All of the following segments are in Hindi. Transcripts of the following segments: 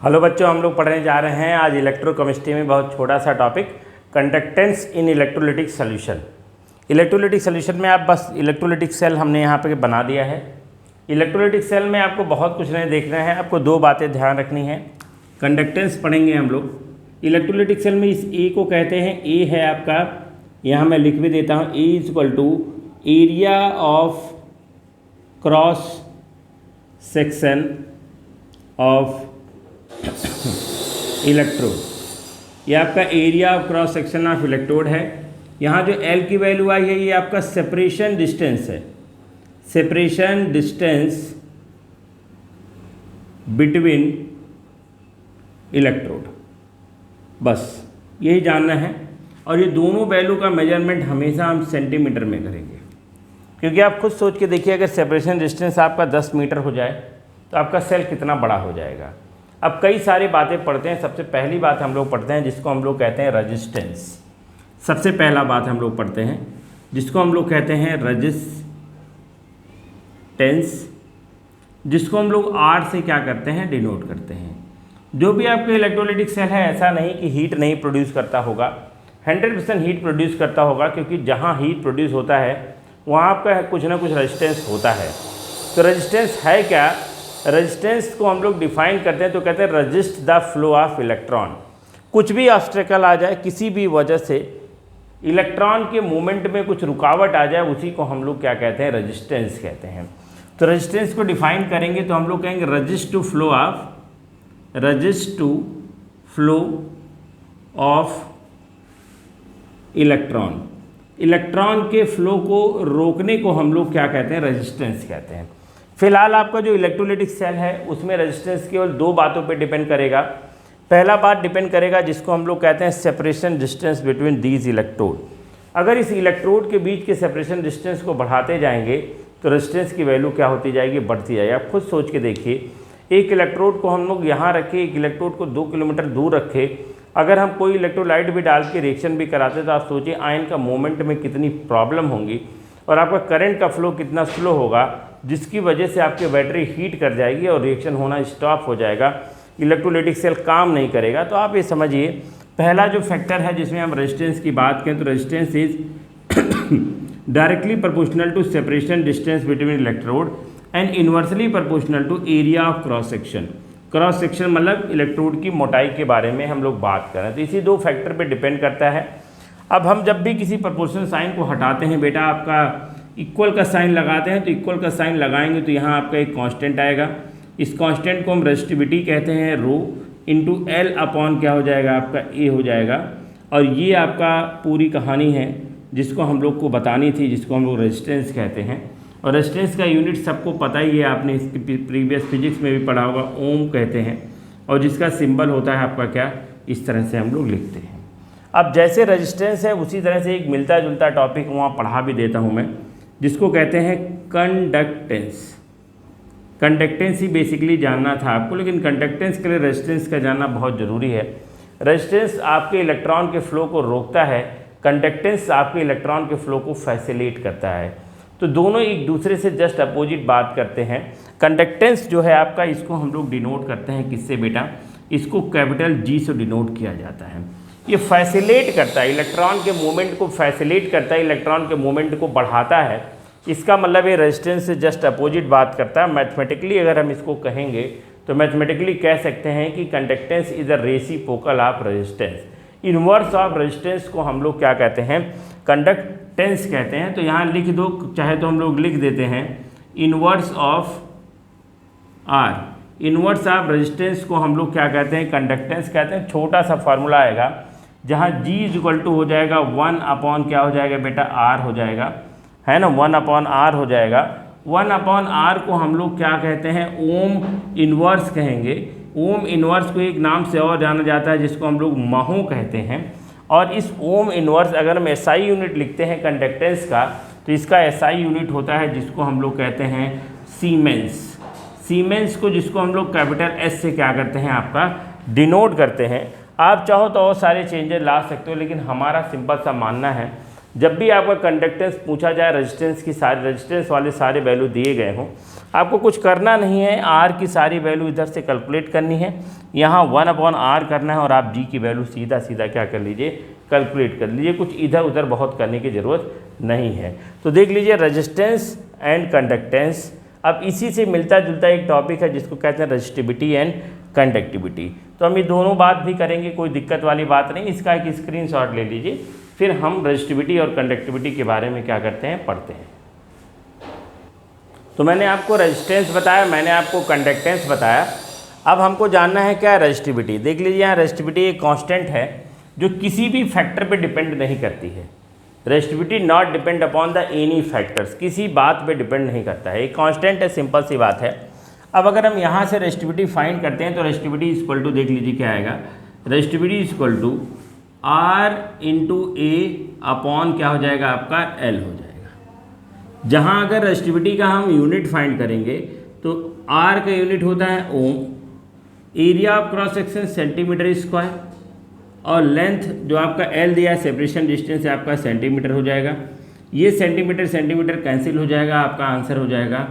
हेलो बच्चों, हम लोग पढ़ने जा रहे हैं आज इलेक्ट्रोकेमिस्ट्री में बहुत छोटा सा टॉपिक कंडक्टेंस इन इलेक्ट्रोलिटिक सॉल्यूशन। इलेक्ट्रोलिटिक सॉल्यूशन में आप बस इलेक्ट्रोलिटिक सेल हमने यहाँ पे बना दिया है। इलेक्ट्रोलिटिक सेल में आपको बहुत कुछ नहीं देखना है, आपको दो बातें ध्यान रखनी है। कंडक्टेंस पढ़ेंगे हम लोग। इलेक्ट्रोलिटिक सेल में इस ए को कहते हैं, ए है आपका, यहाँ मैं लिख भी देता हूँ, a equal to area of cross section of electrode. ये आपका area of cross section of electrode है। यहाँ जो एल की वैल्यू आई है ये आपका सेपरेशन डिस्टेंस है, सेपरेशन डिस्टेंस बिटवीन इलेक्ट्रोड, बस यही जानना है। और ये दोनों वैल्यू का मेजरमेंट हमेशा हम सेंटीमीटर में करेंगे, क्योंकि आप खुद सोच के देखिए, अगर सेपरेशन डिस्टेंस आपका 10 मीटर हो जाए तो आपका सेल कितना बड़ा हो जाएगा। अब कई सारी बातें पढ़ते हैं। सबसे पहली बात हम लोग पढ़ते हैं जिसको हम लोग कहते हैं रेजिस्टेंस। सबसे पहला बात हम लोग पढ़ते हैं जिसको हम लोग कहते हैं रेजिस्टेंस, जिसको हम लोग आर से क्या करते हैं, डिनोट करते हैं। जो भी आपका इलेक्ट्रोलिटिक सेल है, ऐसा नहीं कि हीट नहीं प्रोड्यूस करता होगा, 100% हीट प्रोड्यूस करता होगा, क्योंकि जहाँ हीट प्रोड्यूस होता है वहाँ आपका कुछ ना कुछ रेजिस्टेंस होता है। तो रेजिस्टेंस है क्या? रेजिस्टेंस को हम लोग डिफाइन करते हैं तो कहते हैं resist the flow of electron. कुछ भी ऑब्स्टेकल आ जाए, किसी भी वजह से इलेक्ट्रॉन के मूवमेंट में कुछ रुकावट आ जाए, उसी को हम लोग क्या कहते हैं, रेजिस्टेंस कहते हैं। तो रेजिस्टेंस को डिफाइन करेंगे तो हम लोग कहेंगे resist to flow of electron. Electron के फ्लो को रोकने को हम लोग क्या कहते हैं, रेजिस्टेंस कहते हैं। फिलहाल आपका जो इलेक्ट्रोलिटिक सेल है उसमें रेजिस्टेंस केवल दो बातों पे डिपेंड करेगा। पहला बात डिपेंड करेगा जिसको हम लोग कहते हैं separation distance between these electrode. अगर इस इलेक्ट्रोड के बीच के सेपरेशन डिस्टेंस को बढ़ाते जाएंगे तो रेजिस्टेंस की वैल्यू क्या होती जाएगी, बढ़ती जाएगी। आप खुद सोच के देखिए, एक इलेक्ट्रोड को हम लोग यहाँ रखें, एक इलेक्ट्रोड को 2 किलोमीटर दूर रखें, अगर हम कोई इलेक्ट्रोलाइट भी डाल के रिएक्शन भी कराते तो आप सोचिए आयन का मोमेंट में कितनी प्रॉब्लम होंगी और आपका करंट का फ्लो कितना स्लो होगा, जिसकी वजह से आपकी बैटरी हीट कर जाएगी और रिएक्शन होना स्टॉप हो जाएगा, इलेक्ट्रोलिटिक सेल काम नहीं करेगा। तो आप ये समझिए, पहला जो फैक्टर है जिसमें हम रेजिस्टेंस की बात करें तो resistance is directly proportional to separation distance between electrode and inversely proportional to area of cross section. Cross section मतलब इलेक्ट्रोड की मोटाई के बारे में हम लोग बात करें तो इसी दो फैक्टर पे डिपेंड करता है। अब हम जब भी किसी प्रोपोर्शनल साइन को हटाते हैं बेटा, आपका इक्वल का साइन लगाते हैं तो इक्वल का साइन लगाएंगे तो यहाँ आपका एक कांस्टेंट आएगा। इस कांस्टेंट को हम रेजिस्टिविटी कहते हैं, रो इंटू एल अपॉन क्या हो जाएगा, आपका ए हो जाएगा। और ये आपका पूरी कहानी है जिसको हम लोग को बतानी थी, जिसको हम लोग रेजिस्टेंस कहते हैं। और रेजिस्टेंस का यूनिट सबको पता ही है, आपने इसकी प्रीवियस फिजिक्स में भी पढ़ा होगा, ओम कहते हैं। और जिसका सिंबल होता है आपका क्या, इस तरह से हम लोग लिखते हैं। अब जैसे रेजिस्टेंस है उसी तरह से एक मिलता जुलता टॉपिक वहाँ पढ़ा भी देता हूँ मैं, जिसको कहते हैं कंडक्टेंस। कंडक्टेंस ही बेसिकली जानना था आपको, लेकिन कंडक्टेंस के लिए रेजिस्टेंस का जानना बहुत ज़रूरी है। रेजिस्टेंस आपके इलेक्ट्रॉन के फ्लो को रोकता है, कंडक्टेंस आपके इलेक्ट्रॉन के फ्लो को फैसिलिटेट करता है। तो दोनों एक दूसरे से जस्ट अपोजिट बात करते हैं। कंडक्टेंस जो है आपका, इसको हम लोग डिनोट करते हैं किससे बेटा, इसको कैपिटल जी से डिनोट किया जाता है। ये फैसिलेट करता है, इलेक्ट्रॉन के मूवमेंट को फैसिलेट करता है, इलेक्ट्रॉन के मूवमेंट को बढ़ाता है। इसका मतलब ये रेजिस्टेंस से जस्ट अपोजिट बात करता है। मैथमेटिकली अगर हम इसको कहेंगे तो मैथमेटिकली कह सकते हैं कि conductance is the reciprocal of resistance. Inverse of resistance को हम लोग क्या कहते हैं, कंडक्टेंस कहते हैं। तो यहाँ लिख दो, चाहे तो हम लोग लिख देते हैं inverse of R. Inverse of resistance को हम लोग क्या कहते हैं, कंडक्टेंस कहते हैं। छोटा सा फार्मूला आएगा जहाँ G इक्वल टू हो जाएगा 1 अपॉन क्या हो जाएगा बेटा, R हो जाएगा, है ना, 1 अपॉन R हो जाएगा। 1 अपॉन R को हम लोग क्या कहते हैं, ओम इन्वर्स कहेंगे। ओम इन्वर्स को एक नाम से और जाना जाता है जिसको हम लोग महो कहते हैं। और इस ओम इन्वर्स अगर हम SI यूनिट लिखते हैं कंडक्टेंस का, तो इसका SI यूनिट होता है जिसको हम लोग कहते हैं सीमेंस। सीमेंस को जिसको हम लोग कैपिटल S से क्या करते हैं, आपका डिनोट करते हैं। आप चाहो तो और सारे चेंजेस ला सकते हो, लेकिन हमारा सिंपल सा मानना है जब भी आपका कंडक्टेंस पूछा जाए, रेजिस्टेंस की सारे रेजिस्टेंस वाले सारे वैल्यू दिए गए हों, आपको कुछ करना नहीं है, आर की सारी वैल्यू इधर से कैलकुलेट करनी है, यहाँ 1/r करना है और आप जी की वैल्यू सीधा सीधा क्या कर लीजिए, कैलकुलेट कर लीजिए। कुछ इधर उधर बहुत करने की ज़रूरत नहीं है। तो देख लीजिए रेजिस्टेंस एंड कंडक्टेंस, अब इसी से मिलता जुलता एक टॉपिक है जिसको कहते हैं रजिस्टिविटी एंड कंडक्टिविटी। तो हम ये दोनों बात भी करेंगे, कोई दिक्कत वाली बात नहीं। इसका एक स्क्रीनशॉट ले लीजिए, फिर हम रजिस्टिविटी और कंडक्टिविटी के बारे में क्या करते हैं, पढ़ते हैं। तो मैंने आपको रेजिस्टेंस बताया, मैंने आपको कंडक्टेंस बताया। अब हमको जानना है क्या रजिस्टिविटी। देख लीजिए यहाँ रजिस्टिविटी एक कांस्टेंट है जो किसी भी फैक्टर पे डिपेंड नहीं करती है। Resistivity not depend upon the any factors, किसी बात पे डिपेंड नहीं करता है, एक कांस्टेंट है, सिंपल सी बात है। अब अगर हम यहाँ से रेजिस्टिविटी फाइंड करते हैं तो रेजिस्टिविटी इक्वल टू, देख लीजिए क्या आएगा, resistivity equal to R into A upon क्या हो जाएगा आपका L हो जाएगा। जहाँ अगर रेजिस्टिविटी का हम यूनिट फाइंड करेंगे तो R का यूनिट होता है ohm, area of cross section centimetre square, और लेंथ जो आपका L दिया है, सेपरेशन डिस्टेंस आपका सेंटीमीटर हो जाएगा। ये सेंटीमीटर सेंटीमीटर कैंसिल हो जाएगा, आपका आंसर हो जाएगा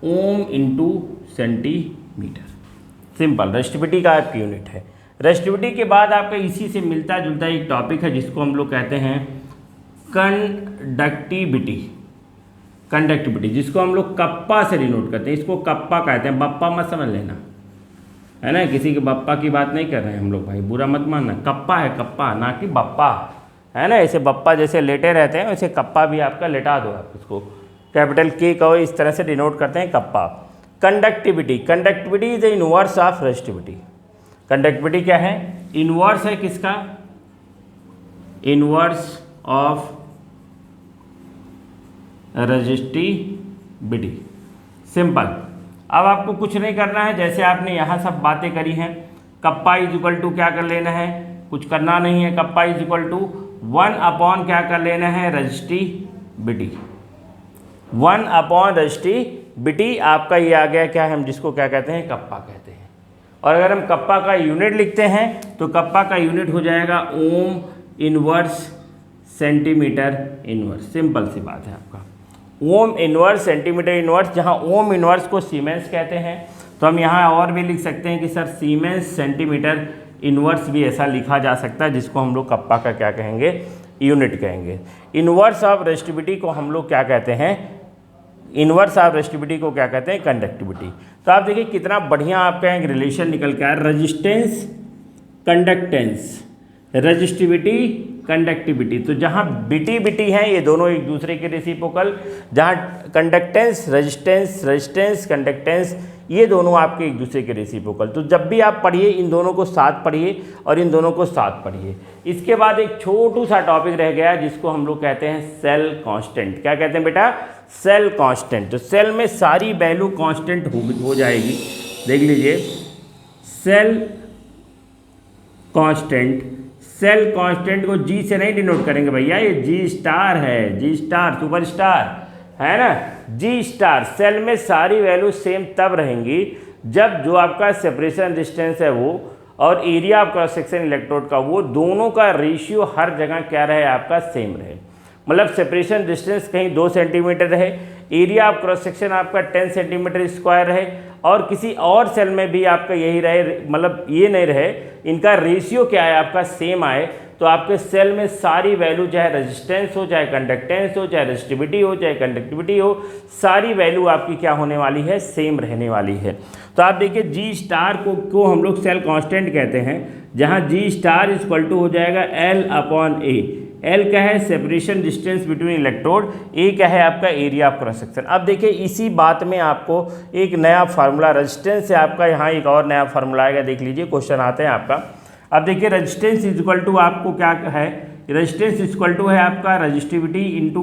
ohm into centimetre. Simple, resistivity का आपकी यूनिट है। रेजिस्टिविटी के बाद आपका इसी से मिलता जुलता एक टॉपिक है जिसको हम लोग कहते हैं कंडक्टिविटी। कंडक्टिविटी जिसको हम लोग कप्पा से डिनोट करते हैं, इसको कप्पा कहते हैं, बप्पा मत समझ लेना, है ना, किसी के बप्पा की बात नहीं कर रहे हैं हम लोग भाई, बुरा मत मानना। कप्पा है कप्पा, ना कि बप्पा, है ना। ऐसे बप्पा जैसे लेटे रहते हैं वैसे कप्पा भी आपका लेटा दो, आप इसको कैपिटल के कहो, इस तरह से डिनोट करते हैं kappa. Conductivity, conductivity is the inverse of resistivity. Conductivity क्या है, इनवर्स है किसका, इनवर्स ऑफ रेजिस्टिविटी। सिंपल। अब आपको कुछ नहीं करना है, जैसे आपने यहाँ सब बातें करी हैं, कप्पा इज इक्वल टू क्या कर लेना है, कुछ करना नहीं है, kappa is equal to 1 upon क्या कर लेना है, रेजिस्टिविटी। 1 अपॉन रेजिस्टिविटी आपका ये आ गया क्या है, हम जिसको क्या कहते हैं, कप्पा कहते हैं। और अगर हम कप्पा का यूनिट लिखते हैं तो कप्पा का यूनिट हो जाएगा ohm inverse centimetre inverse. Simple सी बात है आपका, ओम इनवर्स सेंटीमीटर इनवर्स, जहाँ ओम इनवर्स को सीमेंस कहते हैं। तो हम यहाँ और भी लिख सकते हैं कि सर सीमेंस सेंटीमीटर इनवर्स भी ऐसा लिखा जा सकता है, जिसको हम लोग कप्पा का क्या कहेंगे, यूनिट कहेंगे। इनवर्स ऑफ रेजिस्टिविटी को हम लोग क्या कहते हैं, इनवर्स ऑफ रेजिस्टिविटी को क्या कहते हैं, कंडक्टिविटी। तो आप देखिए कितना बढ़िया आपका एक रिलेशन निकल के आया, रेजिस्टेंस कंडक्टेंस, रेजिस्टिविटी कंडक्टिविटी। तो जहाँ बिटी बिटी हैं ये दोनों एक दूसरे के रेसिप्रोकल, जहाँ कंडक्टेंस रेजिस्टेंस, रेजिस्टेंस कंडक्टेंस, ये दोनों आपके एक दूसरे के रेसिप्रोकल। तो जब भी आप पढ़िए इन दोनों को साथ पढ़िए और इन दोनों को साथ पढ़िए। इसके बाद एक छोटू सा टॉपिक रह गया जिसको हम लोग कहते हैं सेल कांस्टेंट। क्या कहते हैं बेटा, सेल कांस्टेंट। तो सेल में सारी वैल्यू कांस्टेंट हो जाएगी। देख लीजिए सेल कांस्टेंट, सेल कांस्टेंट को जी से नहीं डिनोट करेंगे भैया, ये जी स्टार है, जी स्टार सुपर स्टार है ना, जी स्टार। सेल में सारी वैल्यू सेम तब रहेंगी जब जो आपका सेपरेशन डिस्टेंस है वो और area of cross section electrode का, वो दोनों का रेशियो हर जगह क्या रहे, आपका सेम रहे। मतलब सेपरेशन डिस्टेंस कहीं 2 सेंटीमीटर रहे, एरिया ऑफ क्रॉस सेक्शन आपका 10 सेंटीमीटर स्क्वायर रहे, और किसी और सेल में भी आपका यही रहे, मतलब ये नहीं रहे, इनका रेशियो क्या है आपका सेम आए, तो आपके सेल में सारी वैल्यू, चाहे रेजिस्टेंस हो, चाहे कंडक्टेंस हो, चाहे रेजिस्टिविटी हो, चाहे कंडक्टिविटी हो, सारी वैल्यू आपकी क्या होने वाली है, सेम रहने वाली है। तो आप देखिए जी स्टार को हम लोग सेल कांस्टेंट कहते हैं, जहां जी स्टार इक्वल टू हो जाएगा L अपॉन ए। L क्या है, सेपरेशन डिस्टेंस बिटवीन इलेक्ट्रोड, ए क्या है आपका एरिया ऑफ क्रॉस सेक्शन। अब देखिए इसी बात में आपको एक नया फार्मूला, रेजिस्टेंस से आपका यहाँ एक और नया फार्मूला आएगा, देख लीजिए क्वेश्चन आते हैं आपका। अब देखिए रेजिस्टेंस इज इक्वल टू आपको क्या है, रेजिस्टेंस इज इक्वल टू है आपका रेजिस्टिविटी इंटू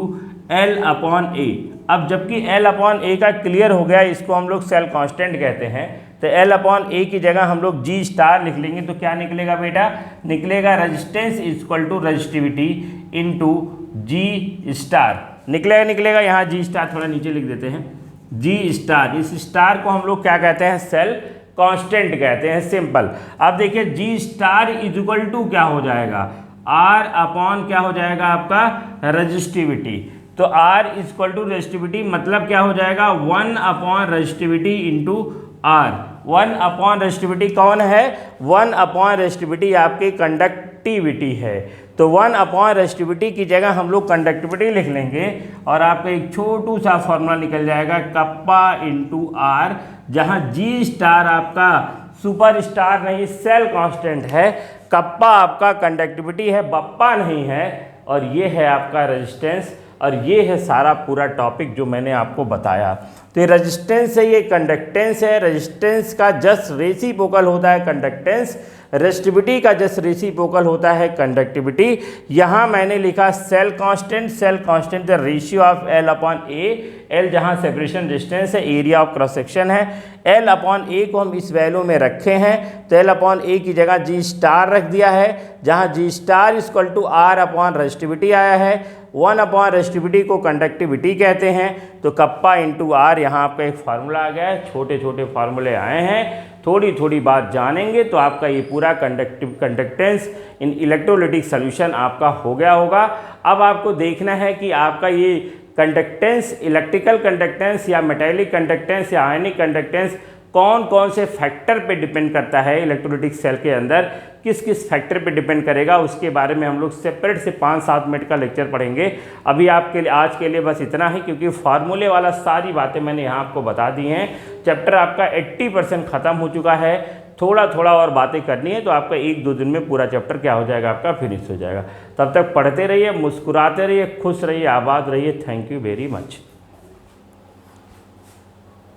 L अपॉन ए। अब जबकि L अपॉन ए का क्लियर हो गया, इसको हम लोग सेल कांस्टेंट कहते हैं, तो L अपॉन ए की जगह हम लोग जी स्टार लिख लेंगे, तो क्या निकलेगा बेटा, निकलेगा resistance is equal to resistivity into G star निकलेगा। यहाँ जी स्टार थोड़ा नीचे लिख देते हैं, जी स्टार, इस स्टार को हम लोग क्या कहते हैं, सेल कांस्टेंट कहते हैं। सिंपल। अब देखिए जी स्टार इज इक्वल टू क्या हो जाएगा, R अपॉन क्या हो जाएगा आपका रजिस्टिविटी। तो R इक्वल टू रजिस्टिविटी मतलब क्या हो जाएगा 1 upon resistivity into R। 1 upon resistivity कौन है? 1 अपॉन रजिस्टिविटी आपकी कंडक्टिविटी है। तो 1 अपॉन रजिस्टिविटी की जगह हम लोग कंडक्टिविटी लिख लेंगे और आपका एक छोटू सा फॉर्मूला निकल जाएगा कप्पा इंटू R, जहाँ G स्टार आपका सुपर स्टार नहीं सेल कांस्टेंट है, कप्पा आपका कंडक्टिविटी है, बप्पा नहीं है, और ये है आपका रेजिस्टेंस। और ये है सारा पूरा टॉपिक जो मैंने आपको बताया। तो ये रेजिस्टेंस है, ये कंडक्टेंस है। रेजिस्टेंस का जस्ट रेसिप्रोकल होता है कंडक्टेंस, रेजिस्टिविटी का जस्ट रेसिप्रोकल होता है कंडक्टिविटी। यहाँ मैंने लिखा cell constant, cell constant the ratio of L upon A, L जहाँ सेपरेशन डिस्टेंस है, एरिया ऑफ क्रॉस सेक्शन है। एल अपॉन ए को हम इस वैल्यू में रखे हैं, तो एल अपॉन ए की जगह जी स्टार रख दिया है, जहाँ G star equal to R upon resistivity आया है। 1 अपॉन रेजिस्टिविटी को कंडक्टिविटी कहते हैं। तो कप्पा इंटू आर, यहाँ आपका एक फार्मूला आ गया है। छोटे छोटे फार्मूले आए हैं, थोड़ी थोड़ी बात जानेंगे तो आपका ये पूरा कंडक्टेंस इन इलेक्ट्रोलिटिक सोल्यूशन आपका हो गया होगा। अब आपको देखना है कि आपका ये कंडक्टेंस इलेक्ट्रिकल कंडक्टेंस या मेटेलिक कंडक्टेंस या आयनिक कंडक्टेंस कौन कौन से फैक्टर पे डिपेंड करता है इलेक्ट्रोलिटिक सेल के अंदर, किस किस फैक्टर पे डिपेंड करेगा, उसके बारे में हम लोग सेपरेट से 5-7 मिनट का लेक्चर पढ़ेंगे। अभी आपके लिए आज के लिए बस इतना ही, क्योंकि फार्मूले वाला सारी बातें मैंने यहाँ आपको बता दी हैं। चैप्टर आपका 80% ख़त्म हो चुका है, थोड़ा थोड़ा और बातें करनी है, तो आपका 1-2 दिन में पूरा चैप्टर क्या हो जाएगा, आपका फिनिश हो जाएगा। तब तक पढ़ते रहिए, मुस्कुराते रहिए, खुश रहिए, आबाद रहिए। Thank you very much.